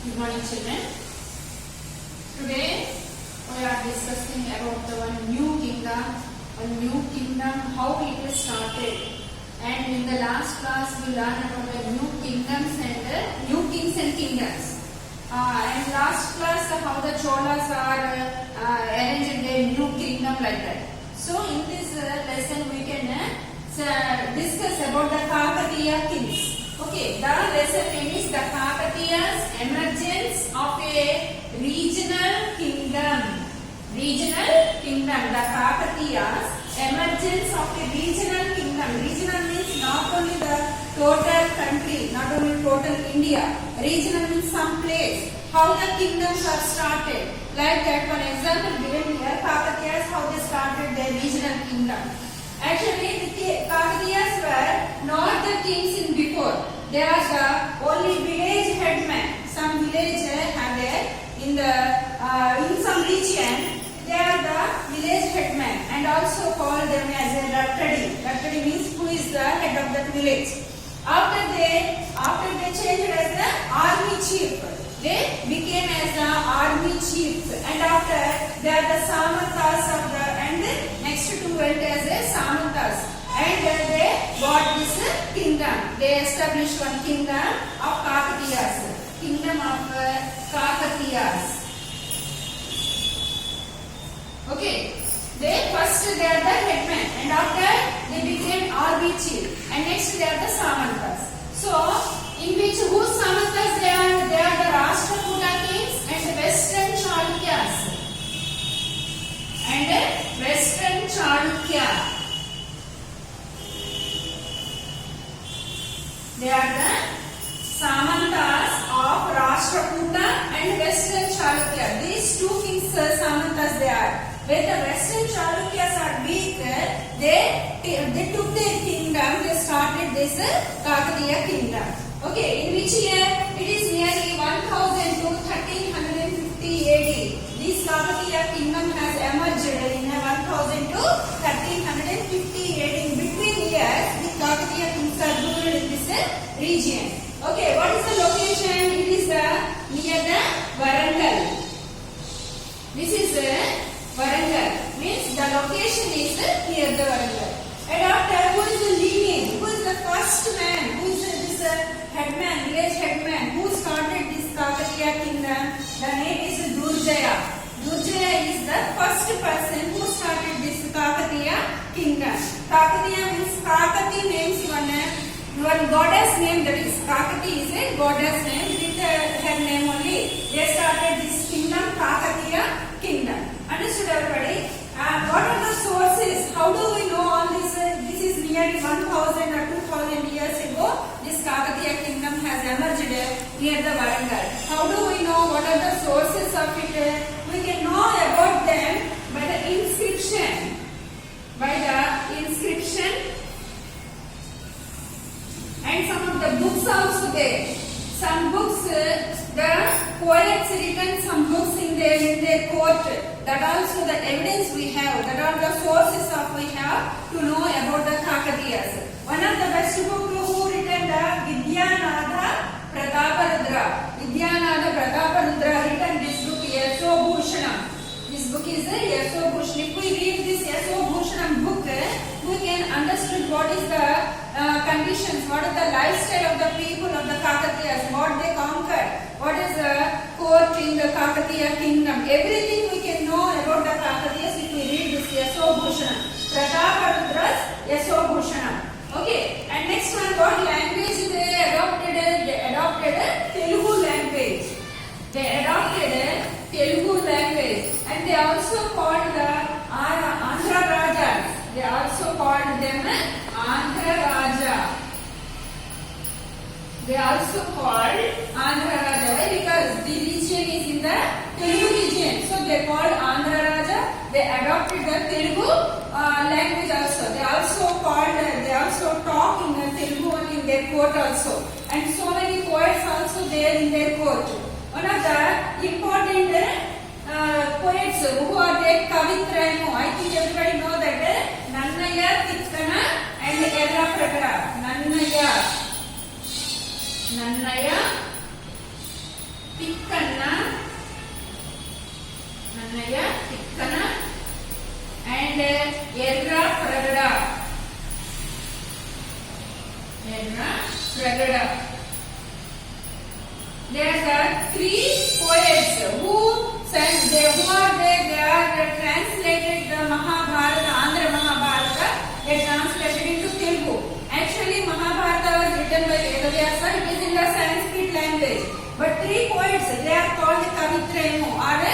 Good morning, children. Today we are discussing about the one new kingdom, how it was started. And in the last class we learned about the new kingdoms and new kings and kingdoms. And last class how the Cholas are arranged their new kingdom like that. So in this lesson we can discuss about the Kakatiya kings. Okay, the lesson name is the Kakatiya's emergence of a regional kingdom. The Kakatiya's emergence of a regional kingdom. Regional means not only the total country, not only total India. Regional means some place. How the kingdoms are started. Like that one example given here, Kakatiyas, how they started their regional kingdom. Actually, the Kakatiyas were not the kings in before. They are the only village headmen. Some village have there in some region. They are the village headmen and also called them as a Rattadi. Rattadi means who is the head of that village. After they changed as the army chief. They became as the army chiefs, and after they are the Samantas of the, and next to went as a Samantas, and they got this kingdom. They established one kingdom of Kakatiyas, kingdom of Kakatiyas. Okay, they are the headmen, and after they became army chief, and next they are the Samantas. So in which whose Samantas they are? They are the Rashtrakuta kings and Western Chalukyas. They are the Samantas of Rashtrakuta and Western Chalukya. These two kings Samantas they are. When the Western Chalukyas are weak, they took their kingdom. They started this Kakatiya kingdom. Okay, in which year? It is nearly 1000 to 1350 AD. This Kakatiya kingdom has emerged in 1000 to 1350 AD. In between years, the Kakatiya kings are ruled in this region. Okay, what is the location? It is near the Warangal. This is Warangal. Means the location is near the Warangal. And after, who is the lineage? Who is the first man? Who is this headman, village headman? Who started this Kakatiya kingdom? The name is Durjaya. Durjaya is the first person who started this Kakatiya kingdom. Kakatiya means Kakati means one goddess name, that is Kakati is a goddess name. With her name only they started this kingdom, Kakatiya kingdom. Understood everybody? What are the sources? How do we know all this? This is nearly 1000 or 2000 years ago. This Kakatiya kingdom has emerged near the Warangal. How do we know what are the sources of it? We can know about them by the inscription. And some of the books also there. Some books, the poets written some books in their court. That also the evidence we have. That are the sources of we have to know about the Kakatiyas. One of the best book who written the Vidyanatha Prataparudra. Vidyanatha Prataparudra written this book Yasobhushanam. This book is Yasobhushanam. If we read this Yasobhushanam book, we can understand what is the conditions, what is the lifestyle of the people of the Kakatiyas, what they conquered, what is the court in the Kakatiya kingdom. Everything we can know about the Kakatiyas if we read this Yasobhushanam. Prataparudra's Yasobhushanam. Okay, and next one, what language they adopted? They adopted Telugu language. They adopted Telugu language, and they also called the Andhra Rajas. They also called them Andhra Raja. They also called Andhra Raja because the region is in the Telugu region. So they called Andhra Raja. They adopted the Telugu language also. They also talk in the Telugu in their court also. And so many poets also there in their court. One of the important poets who are there, Kavitra, I think everybody know that Nannaya, Tikkana and Yerrapragada. Nannaya, There are three poets who sang. Who are there? They are translated the Mahabharata, Andhra Mahabharata. They translated into Telugu. Actually, Mahabharata was written by Vedavyasa. It is in the Sanskrit language. But three poets, they are called the Kavitrayam, are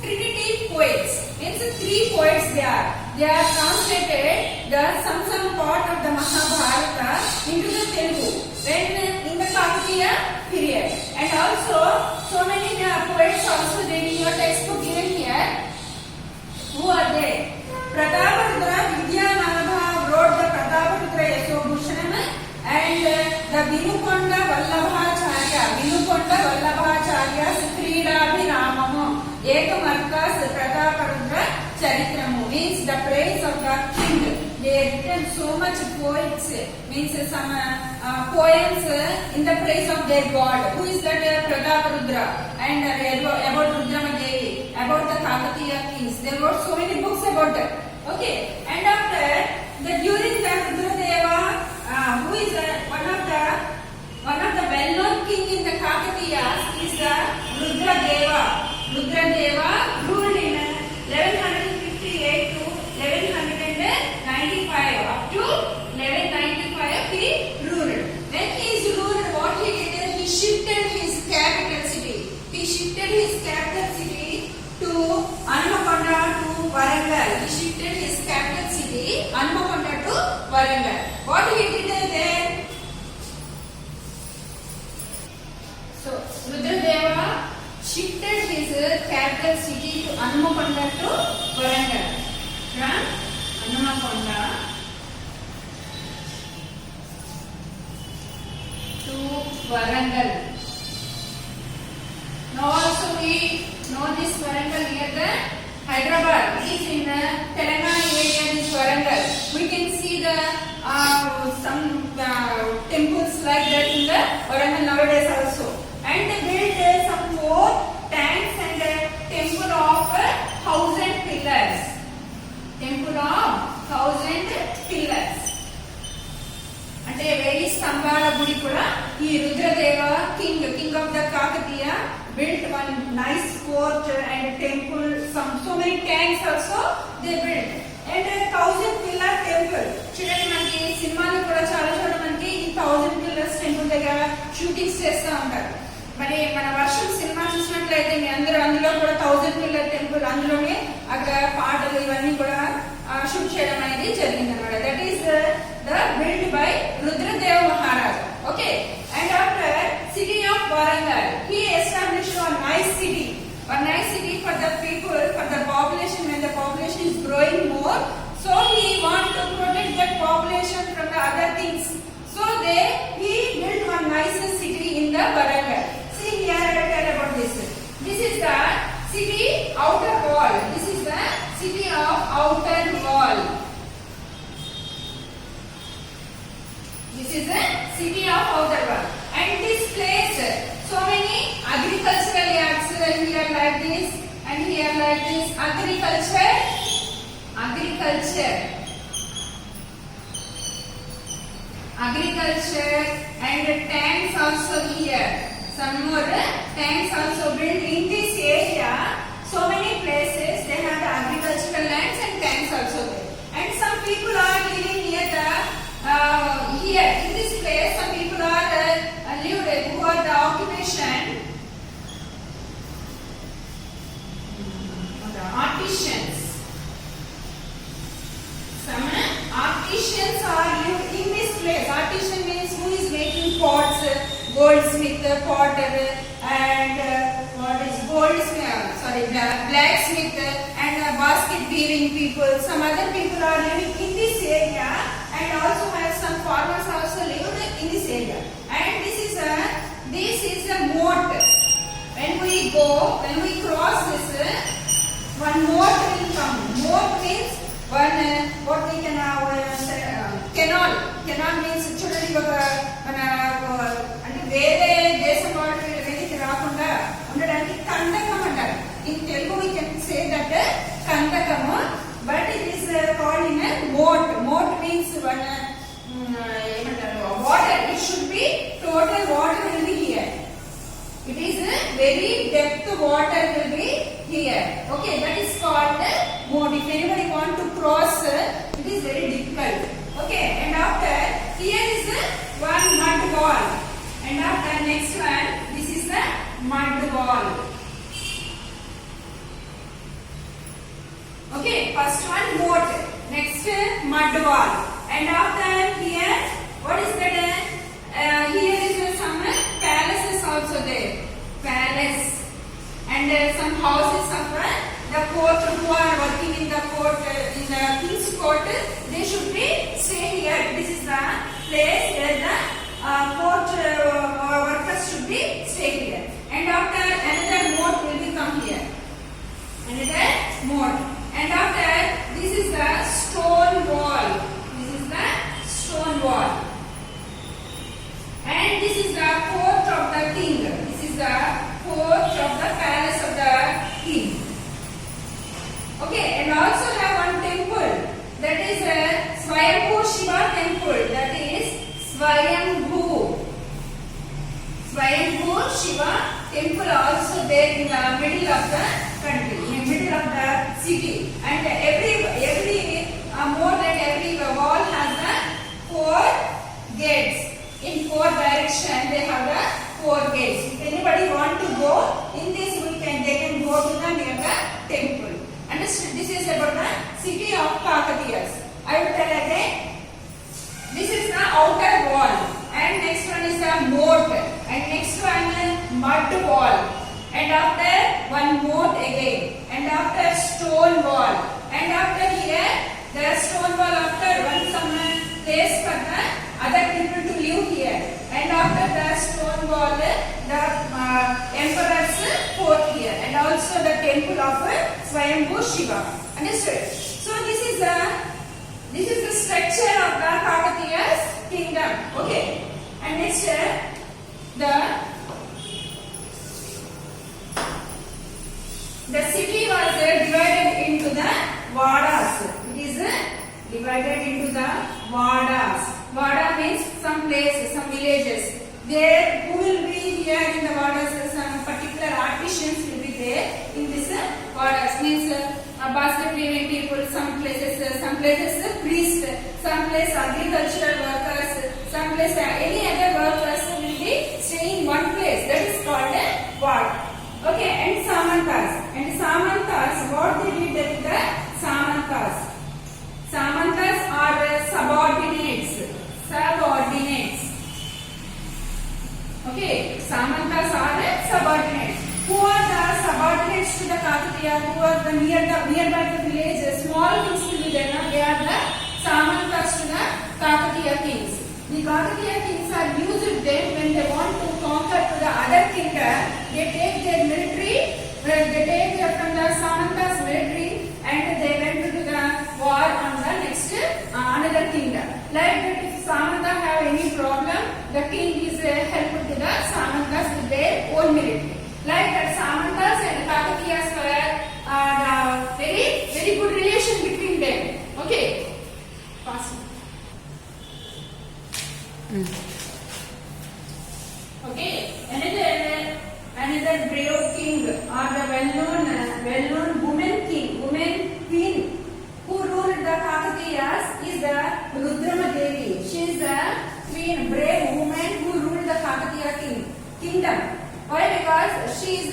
Trinity poets. It's three poets they are. They are translated some part of the Mahabharata into the Telugu when in the Kakatiya period. And also, so many poets also there in your textbook given here. Who are they? Prataparudra Vidyanatha wrote the Prataparudra Yashobhushanam and the Vinukonda Vallabhacharya's Kridabhiramam Ekamarka's Prataparudra Charitramu means the praise of the king. They written so much poets, means some poems in the praise of their god. Who is that? Prataparudra. And about Rudramadevi, about the Kakatiya kings. They wrote so many books about that. Okay. And after during the Rudradeva, who is one of the well-known king in the Kakatiyas is the Rudradeva. Rudradeva ruled in 1158 to 1195. Up to 1195 he ruled. When he is ruled, what he did? He shifted his capital city. He shifted his capital city to Anmakonda to Warangal. He shifted his capital city Anmakonda to Warangal. What he did there? So Rudradeva shifted his capital city to Anmakonda to Warangal. From Anmakonda to Warangal. Now also we know this Warangal near the Hyderabad. It is in the Telangana area. This Warangal. We can see the some temples like that in the Warangal nowadays also. And they built some 4 tanks and a temple of 1,000 pillars. Temple of 1,000 pillars. అంటే 1000 స్తంభాల గుడి కూడా ఈ Rudradeva king of the Kakatiya built one nice fort and temple. So many tanks also they built. And 1,000 pillar temple. చూడండి మనకి సినిమాలో కూడా చాలా చోట్ల మనకి ఈ 1000 pillars temple దగ్గర షూటింగ్స్ చేస్తూ ఉంటారు. మరి మన వర్షం సినిమా చూసినట్లయితే మీ అందరూ అందులో కూడా 1000 pillar temple అందులోనే అక్కడ పాటలు ఇవన్నీ కూడా షూట్ చేయడం అనేది జరిగింది అన్నమాట. That is the built by Rudradeva Maharaj. Okay. And after city of Warangal, he established a nice city for the people, for the population. When the population is growing more, so he wants to protect that population from the other things. So he built one nice city in the Warangal. See here, I will tell about this. This is the city outer wall. This is the city of outer wall. This is the city of outer wall. And this place, so many agricultural yards here like this and here like this. Agriculture and tanks also here. Some more tanks also built in this area. So many places they have the agricultural lands and tanks also there. And some people are living near the here in this place. Some people are lived who are the occupation. The artisans. Some artisans are lived in this place. Artisan means who is making pots, goldsmith, potter, and blacksmith and basket weaving people. Some other people are living in this area, and also have some farmers also lived in this area. And this is a moat. When we cross this, one moat will come. Moat means one what we can canal. Canal means చూడండి ఒక మన అంటే వేరే దేశం వాళ్ళు వెనక్కి రాకుండా ఉండడానికి కందకం అంటారు. In Telugu we can say that కందకము, but it is called in a moat. Moat means one water. It should be total water will be here. water will be here. Okay, that is called the moat. If anybody want to cross, it is very difficult. Okay, and after here is one mud wall, and after next one, this is the mud wall. Okay, first one moat, next mud wall, and after here, what is that? Here is some palaces also there, palace, and some houses of the court who are working in the court, in the king's court, they should be stay here. This is the place where the court workers should be stay here. And after another moat will be come here, another moat. And after this is the stone wall. This is the stone wall. And this is the court of the king. This is the court of the palace of the king. Okay, and also have one temple. That is a Swayambhu Shiva temple. That is Swayambhu. Swayambhu Shiva temple also there in the middle of the country, in the middle of the city. And every moat and every wall has the 4 gates. In 4 directions they have the 4 gates. If anybody want to go in this, they can go to the near the temple. And this is about the city of Kakatiyas. I will tell again. This is the outer wall, and next one is the moat, and next one mud wall, and after one moat again, and after stone wall, and after here the stone wall, after one some place for the other people to live here, and after the stone wall the emperor's fort here, and also the temple of Swayambhu Shiva. Understood? So this is the structure of the Kakatiya's kingdom. Okay, and next the city was divided into the vadas. It is divided into the vadas. Vada means some places, some villages. There, who will be here in the vadas? Some particular artisans will be there in this vadas. Means basket weaving people. Some places priests. Some places agricultural workers. Some places any other workers will be staying in one place. That is called a vada. Okay, and Samantas. And Samantas, what they did with the Samantas? Samantas are subordinates. Okay, Samantas are subordinates. Who are the subordinates to the Kakatiya? Who are the nearby the village? Small kings will be there. They are the Samantas to the Kakatiya kings. The Kakatiya kings are used them when they want to conquer to the other kingdom. They take their military. They take from the Samantas military and they went to the war on the next another kingdom. Like that, if Samanta have any problem, the king is helpful to the Samantas with their own military. Like that, Samantas and Kakatiyas were very very good relation between them. Okay, pass. Okay, another brave king or the well-known woman queen who ruled the Kakatiyas is the Rudrama Devi. She is the queen, brave woman who ruled the Kakatiya kingdom. Why? Because she is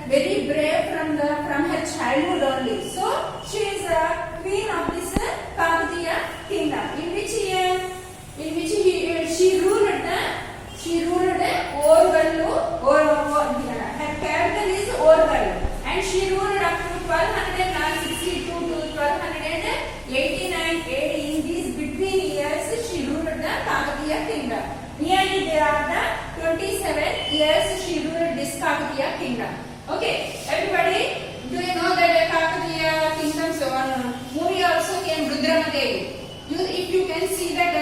very brave from her childhood only. So she is the queen of this Kakatiya kingdom. In which year? In which she ruled Orvallu. Her capital is Orvallu, and she ruled up to 1262 to 1289 AD. In these between years, she ruled the Kakatiya kingdom. Nearly there are the 27 years she ruled this Kakatiya kingdom. Okay, everybody, do you know that Kakatiya kingdom's movie also came, Rudrama Devi? If you can see that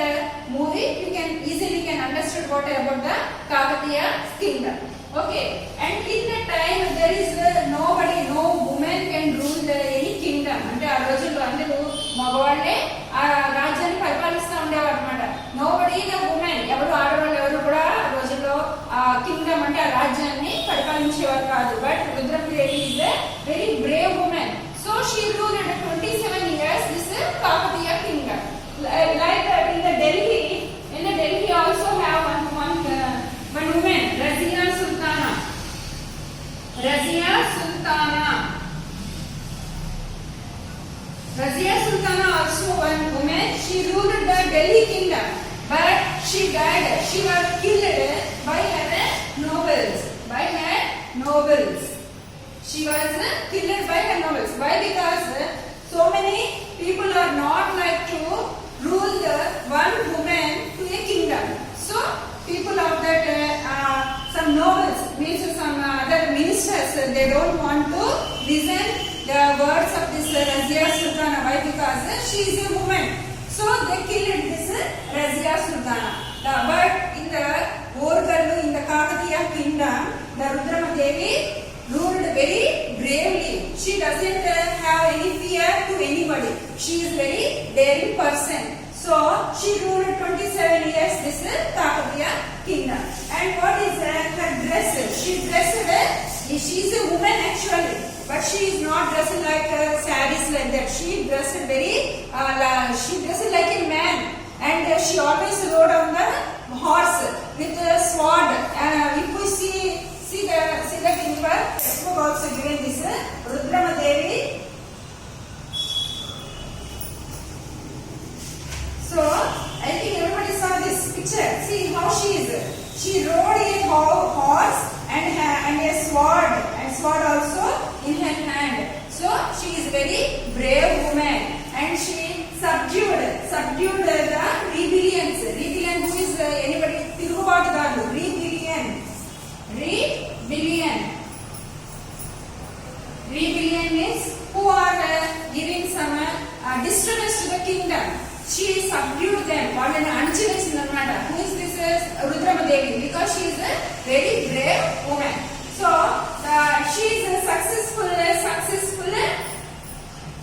movie, you can easily understand what about the Kakatiya kingdom. Okay, and in that time there is nobody, no woman can rule any kingdom. అంటే ఆ రోజుల్లో అందరూ మగవాళ్ళే ఆ రాజ్యాన్ని పరిపాలిస్తూ ఉండేవారు అన్నమాట. Nobody the women, ఎవరు ఆడవాళ్ళు ఎవరు కూడా ఆ రోజుల్లో ఆ కింగ్డమ్ అంటే ఆ రాజ్యాన్ని పరిపాలించేవారు కాదు. But Rudrama Devi is a very brave woman. So she ruled 27 years this Kakatiya kingdom. Like in the Delhi also have one woman, Razia Sultana. Razia Sultana also one woman. She ruled the Delhi kingdom, but she died. She was killed by her nobles. She was killed by her nobles. Why? Because so many people are not like to rule the one woman to a kingdom. So people of that some nobles means some other ministers, they don't want to listen the words of this Razia Sultana. Why? Because she is a woman. So they killed this Razia Sultana. But in the Orgalu, in the Kakatiya kingdom, the Rudrama Devi ruled very bravely. She doesn't have any fear to anybody. She is very daring person. So she ruled 27 years this Kakatiya kingdom. And what is her dress? She is a woman actually, but she is not dressed like sarees like that. She dressed like a man, and she always rode on the horse with a sword. If we see the picture, textbook also given this Rudrama Devi. So I think everybody saw this picture. See how she is. She rode a horse and a sword, also in her hand. So she is very brave woman, and she subdued the rebellions. Rebellion, who is anybody? Tirugubatudaru. Rebellion means who are giving some disturbance to the kingdom. She subdued them. Who is this Rudrama Devi? Because she is a very brave woman. So she is a successful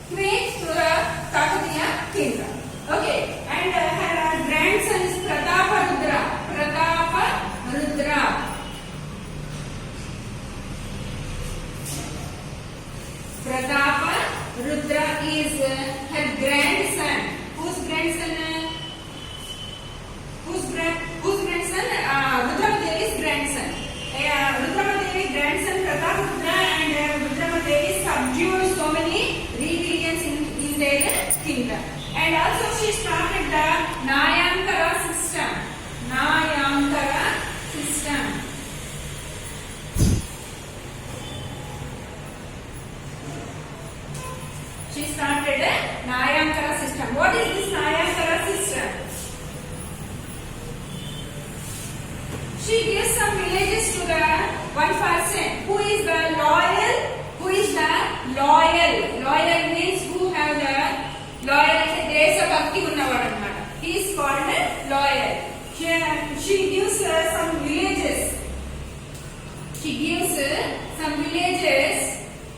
queen to the Kakatiya kingdom. Okay, and her grandson is Pratapa Rudra. Pratapa Rudra is her grandson. Whose grandson? Rudrama Devi's grandson. Rudrama Devi's grandson Pratapa Rudra, and Rudrama Devi subdued so many rebellions in their kingdom. And also she started the Nayankara system. She started a Nayankara system. What is this Nayankara system? She gives some villages to the one person who is the loyal. Loyal means who have the loyal deshabhakti unnavadu annamata. He is called loyal. She gives some villages.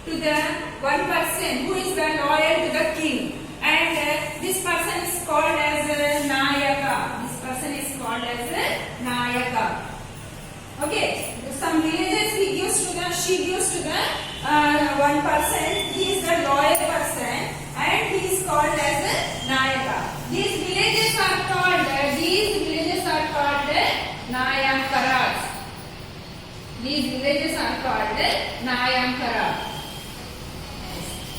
To the one person who is the loyal to the king, and this person is called as Nayaka. Okay, some villages she gives to the one person. He is the loyal person, and he is called as Nayaka. These villages are called Nayankaras.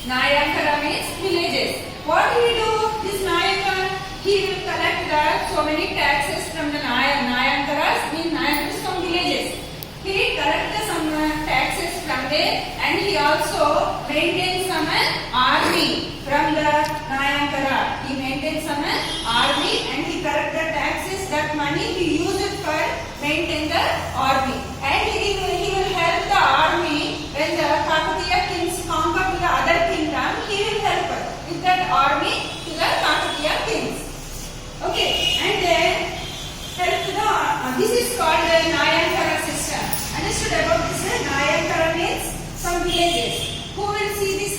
Nayankara means villages. What he do? This Nayaka, he will collect so many taxes from the Nayankaras. Nayankaras from villages. He collects some taxes from there, and he also maintains some army from the Nayankara. He maintains some army, and he collects the taxes. That money he uses for maintain the army, and he will help the army when the Kakatiya kings conquer to the other kingdom. He will help with that army to the Kakatiya kings. Okay, and then help to the this is called the Nayankara system. Understood about this? Nayankara means some villages. Who will see this?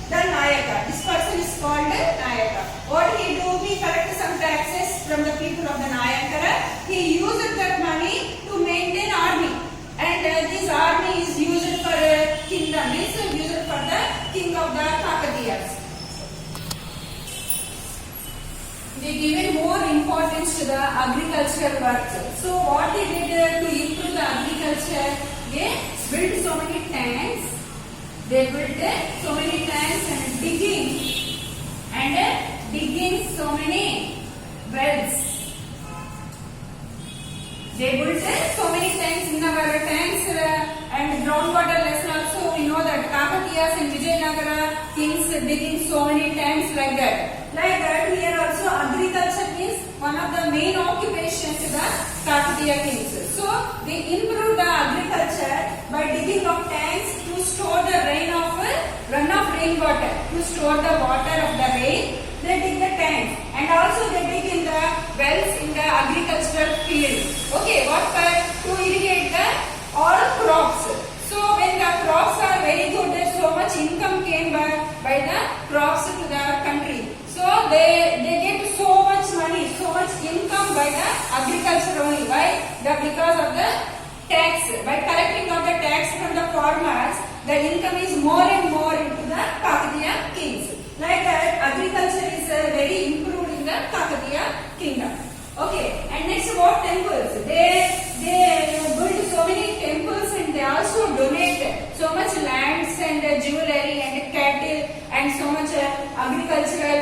The Nayaka. This person is called Nayaka. What he do? He collects some taxes from the people of the Nayankara. He uses that money to maintain army, and this army is used for kingdom kingdom is used for the king of the Kakatiyas. They given more importance to the agricultural work. So what they did to improve the agriculture? They built so many tanks. They built so many tanks and digging so many wells. They built so many tanks. In our tanks and groundwater lesson also we know that Kakatiyas and Vijayanagara kings digging so many tanks like that. Like that here also agriculture is one of the main occupations to the Kakatiya kings. So they improved the agriculture by digging of tanks to store the runoff rainwater, to store the water of the rain. They dig the tanks and also they dig in the wells in the agricultural field. Okay, what for? To irrigate the all crops. So when the crops are very good, so much income came by the crops to the country. So they get so much money, so much income by the agriculture only. Why? Because of the tax. By collecting of the tax from the farmers, the income is more and more into the Kakatiya kings. Like that, agriculture is very improved in the Kakatiya kingdom. Okay, and next about temples. They build so many temples and they also donate so much lands and jewelry and cattle and so much agricultural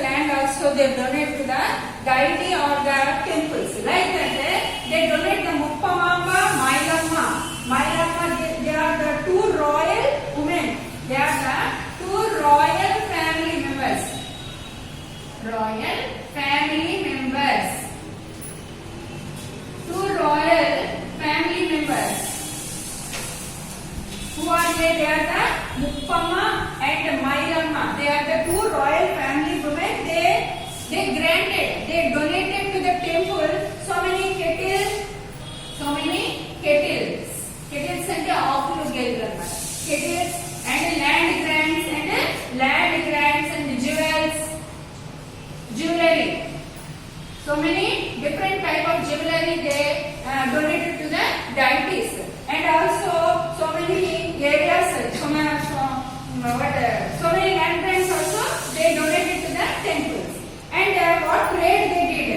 land also they donate to the deity or the temples. Like that, they donate the Muppamamba, Mailamma. Mailamma, they are the two royal women. They are the two royal family members. Royal family members. Two royal family members. Who are they? They are the Muppamma and Mailamma. They are the two royal family women. They donated to the temple so many kettles. Kettles and awful kettles and land grants and jewelry. So many different type of jewelry they donated to the deities, and also so many areas, so many land grants also they donated to the temples. And what trade they did?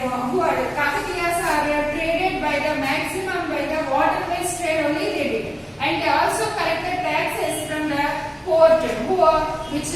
Who are the Kakatiyas are traded by the maximum by the waterways trade only they did, and they also collected taxes from the port, which